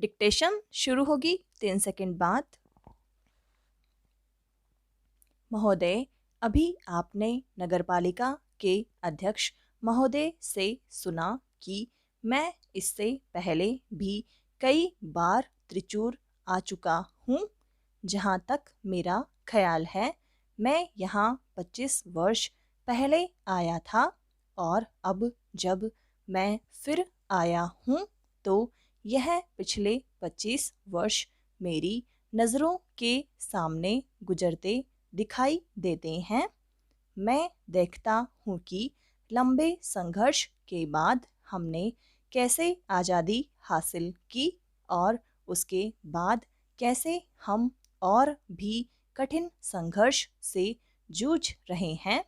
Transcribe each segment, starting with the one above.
Dictation शुरू होगी 3 second बाद। महोदय, अभी आपने नगरपालिका के अध्यक्ष महोदय से सुना कि मैं इससे पहले भी कई बार त्रिचूर आ चुका हूँ। जहाँ तक मेरा ख्याल है, मैं यहाँ 25 वर्ष पहले आया था और अब जब मैं फिर आया हूँ तो यह पिछले 25 वर्ष मेरी नज़रों के सामने गुजरते दिखाई देते हैं। मैं देखता हूँ कि लंबे संघर्ष के बाद हमने कैसे आज़ादी हासिल की और उसके बाद कैसे हम और भी कठिन संघर्ष से जूझ रहे हैं।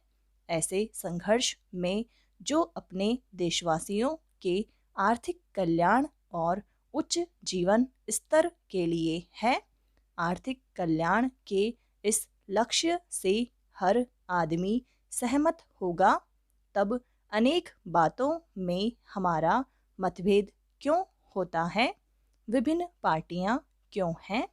ऐसे संघर्ष में जो अपने देशवासियों के आर्थिक कल्याण और उच्च जीवन स्तर के लिए है। आर्थिक कल्याण के इस लक्ष्य से हर आदमी सहमत होगा, तब अनेक बातों में हमारा मतभेद क्यों होता है? विभिन्न पार्टियां क्यों हैं?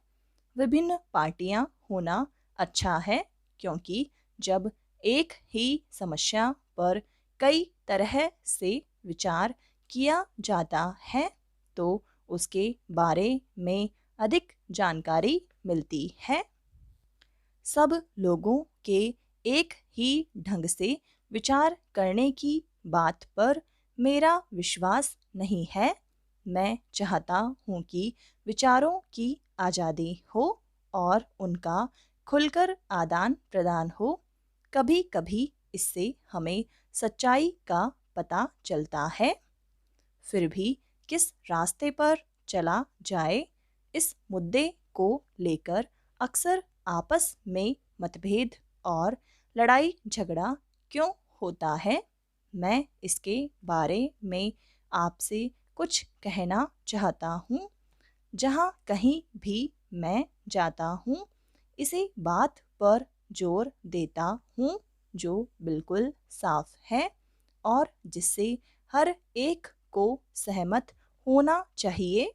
विभिन्न पार्टियां होना अच्छा है, क्योंकि जब एक ही समस्या पर कई तरह से विचार किया जाता है तो उसके बारे में अधिक जानकारी मिलती है। सब लोगों के एक ही ढंग से विचार करने की बात पर मेरा विश्वास नहीं है। मैं चाहता हूँ कि विचारों की आज़ादी हो और उनका खुलकर आदान प्रदान हो। कभी कभी इससे हमें सच्चाई का पता चलता है। फिर भी किस रास्ते पर चला जाए, इस मुद्दे को लेकर अक्सर आपस में मतभेद और लड़ाई झगड़ा क्यों होता है? मैं इसके बारे में आपसे कुछ कहना चाहता हूँ। जहाँ कहीं भी मैं जाता हूँ, इसी बात पर जोर देता हूँ जो बिल्कुल साफ है और जिससे हर एक को सहमत होना चाहिए।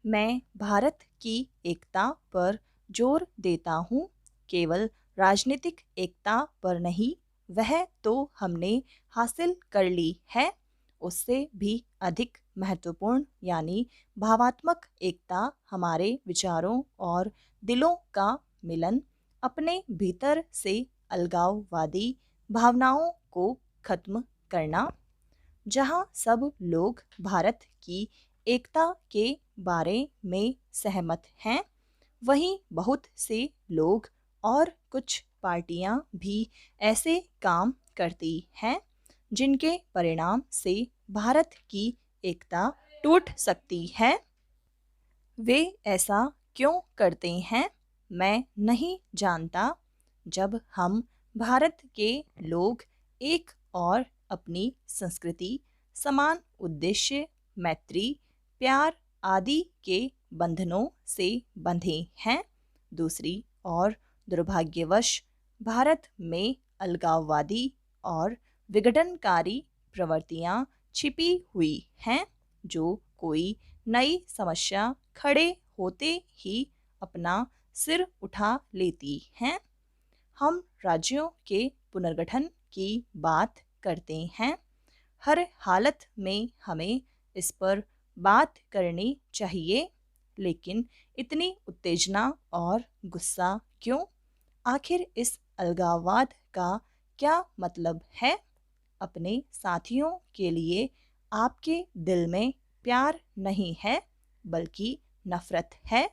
मैं भारत की एकता पर जोर देता हूँ, केवल राजनीतिक एकता पर नहीं। वह तो हमने हासिल कर ली है। उससे भी अधिक महत्वपूर्ण यानी भावात्मक एकता हमारे विचारों और दिलों का मिलन, अपने भीतर से अलगाववादी भावनाओं को खत्म करना। जहाँ सब लोग भारत की एकता के बारे में सहमत हैं, वहीं बहुत से लोग और कुछ पार्टियां भी ऐसे काम करती हैं जिनके परिणाम से भारत की एकता टूट सकती है। वे ऐसा क्यों करते हैं, मैं नहीं जानता। जब हम भारत के लोग एक और अपनी संस्कृति, समान उद्देश्य, मैत्री, प्यार आदि के बंधनों से बंधे हैं, दूसरी ओर दुर्भाग्यवश भारत में अलगाववादी और विघटनकारी प्रवृत्तियां छिपी हुई हैं जो कोई नई समस्या खड़े होते ही अपना सिर उठा लेती हैं। हम राज्यों के पुनर्गठन की बात करते हैं। हर हालत में हमें इस पर बात करनी चाहिए, लेकिन इतनी उत्तेजना और गुस्सा क्यों? आखिर इस अलगाववाद का क्या मतलब है? अपने साथियों के लिए आपके दिल में प्यार नहीं है, बल्कि नफरत है।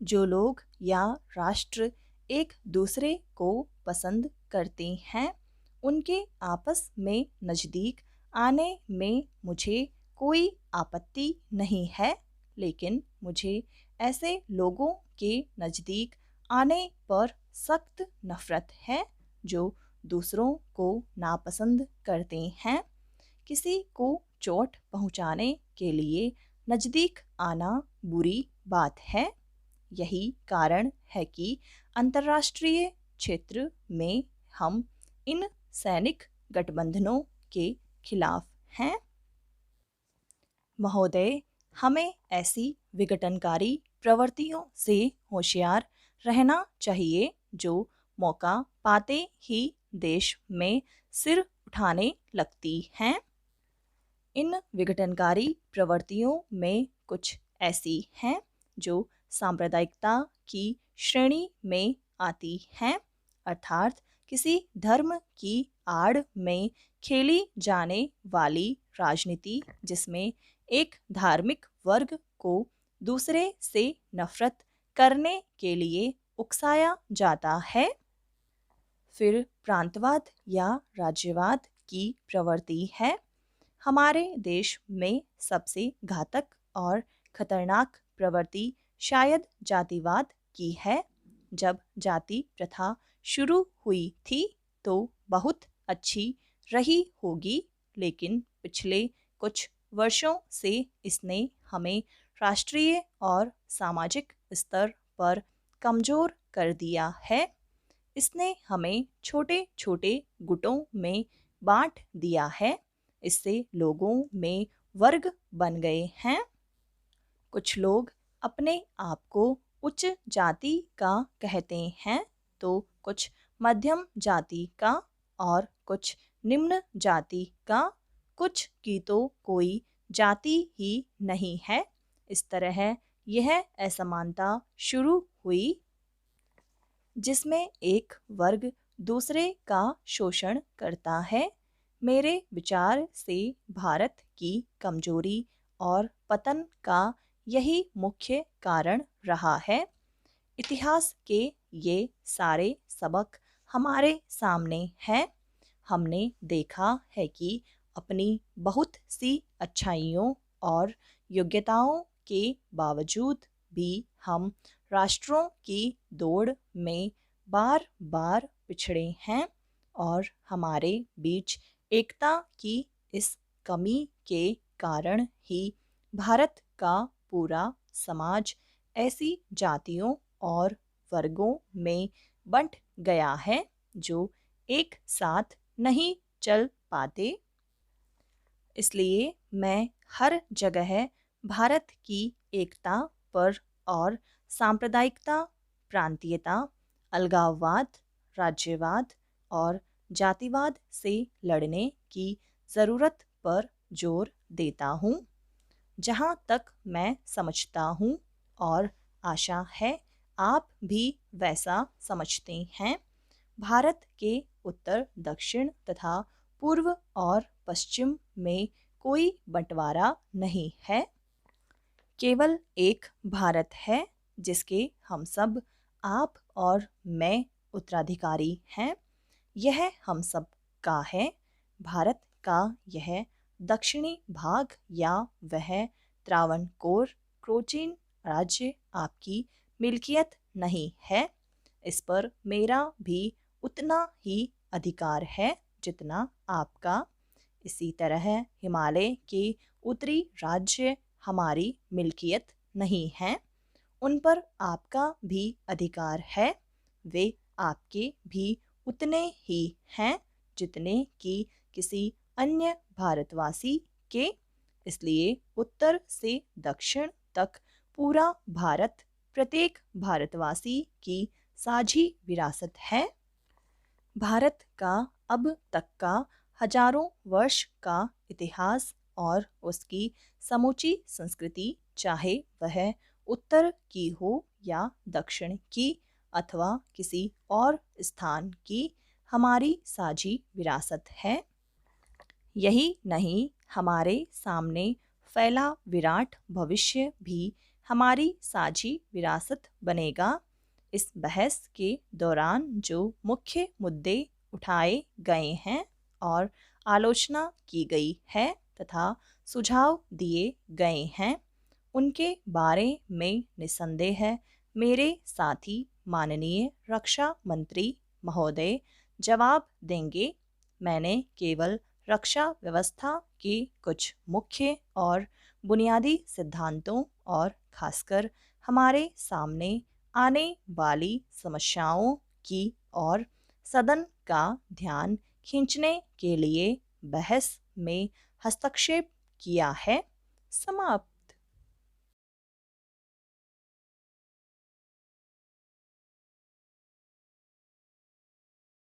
जो लोग या राष्ट्र एक दूसरे को पसंद करते हैं, उनके आपस में नज़दीक आने में मुझे कोई आपत्ति नहीं है, लेकिन मुझे ऐसे लोगों के नज़दीक आने पर सख्त नफरत है जो दूसरों को नापसंद करते हैं। किसी को चोट पहुंचाने के लिए नज़दीक आना बुरी बात है। यही कारण है कि अंतर्राष्ट्रीय क्षेत्र में हम इन सैनिक गठबंधनों के खिलाफ हैं। महोदय, हमें ऐसी विघटनकारी प्रवृत्तियों से होशियार रहना चाहिए जो मौका पाते ही देश में सिर उठाने लगती हैं। इन विघटनकारी प्रवृत्तियों में कुछ ऐसी हैं जो सांप्रदायिकता की श्रेणी में आती हैं, अर्थात किसी धर्म की आड़ में खेली जाने वाली राजनीति जिसमें एक धार्मिक वर्ग को दूसरे से नफरत करने के लिए उकसाया जाता है। फिर प्रांतवाद या राज्यवाद की प्रवृत्ति है। हमारे देश में सबसे घातक और खतरनाक प्रवृत्ति शायद जातिवाद की है। जब जाति प्रथा शुरू हुई थी तो बहुत अच्छी रही होगी, लेकिन पिछले कुछ वर्षों से इसने हमें राष्ट्रीय और सामाजिक स्तर पर कमज़ोर कर दिया है। इसने हमें छोटे छोटे गुटों में बांट दिया है। इससे लोगों में वर्ग बन गए हैं। कुछ लोग अपने आप को उच्च जाति का कहते हैं तो कुछ मध्यम जाति का और कुछ निम्न जाति का, कुछ की तो कोई जाति ही नहीं है। इस तरह यह असमानता शुरू हुई जिसमें एक वर्ग दूसरे का शोषण करता है। मेरे विचार से भारत की कमजोरी और पतन का यही मुख्य कारण रहा है। इतिहास के ये सारे सबक हमारे सामने हैं। हमने देखा है कि अपनी बहुत सी अच्छाइयों और योग्यताओं के बावजूद भी हम राष्ट्रों की दौड़ में बार बार पिछड़े हैं और हमारे बीच एकता की इस कमी के कारण ही भारत का पूरा समाज ऐसी जातियों और वर्गों में बंट गया है जो एक साथ नहीं चल पाते। इसलिए मैं हर जगह भारत की एकता पर और सांप्रदायिकता, प्रांतीयता, अलगाववाद, राज्यवाद और जातिवाद से लड़ने की ज़रूरत पर जोर देता हूँ। जहाँ तक मैं समझता हूँ और आशा है आप भी वैसा समझते हैं, भारत के उत्तर दक्षिण तथा पूर्व और पश्चिम में कोई बंटवारा नहीं है। केवल एक भारत है जिसके हम सब, आप और मैं, उत्तराधिकारी हैं। यह हम सब का है। भारत का यह दक्षिणी भाग या वह त्रावणकोर कोचीन राज्य आपकी मिल्कियत नहीं है। इस पर मेरा भी उतना ही अधिकार है जितना आपका। इसी तरह हिमालय के उत्तरी राज्य हमारी मिल्कियत नहीं हैं। उन पर आपका भी अधिकार है। वे आपके भी उतने ही हैं जितने कि किसी अन्य भारतवासी के। इसलिए उत्तर से दक्षिण तक पूरा भारत प्रत्येक भारतवासी की साझी विरासत है। भारत का अब तक का हजारों वर्ष का इतिहास और उसकी समूची संस्कृति, चाहे वह उत्तर की हो या दक्षिण की अथवा किसी और स्थान की, हमारी साझी विरासत है। यही नहीं, हमारे सामने फैला विराट भविष्य भी हमारी साझी विरासत बनेगा। इस बहस के दौरान जो मुख्य मुद्दे उठाए गए हैं और आलोचना की गई है तथा सुझाव दिए गए हैं, उनके बारे में निसंदेह मेरे साथी माननीय रक्षा मंत्री महोदय जवाब देंगे। मैंने केवल रक्षा व्यवस्था के कुछ मुख्य और बुनियादी सिद्धांतों और खासकर हमारे सामने आने वाली समस्याओं की और सदन का ध्यान खींचने के लिए बहस में हस्तक्षेप किया है। समाप्त।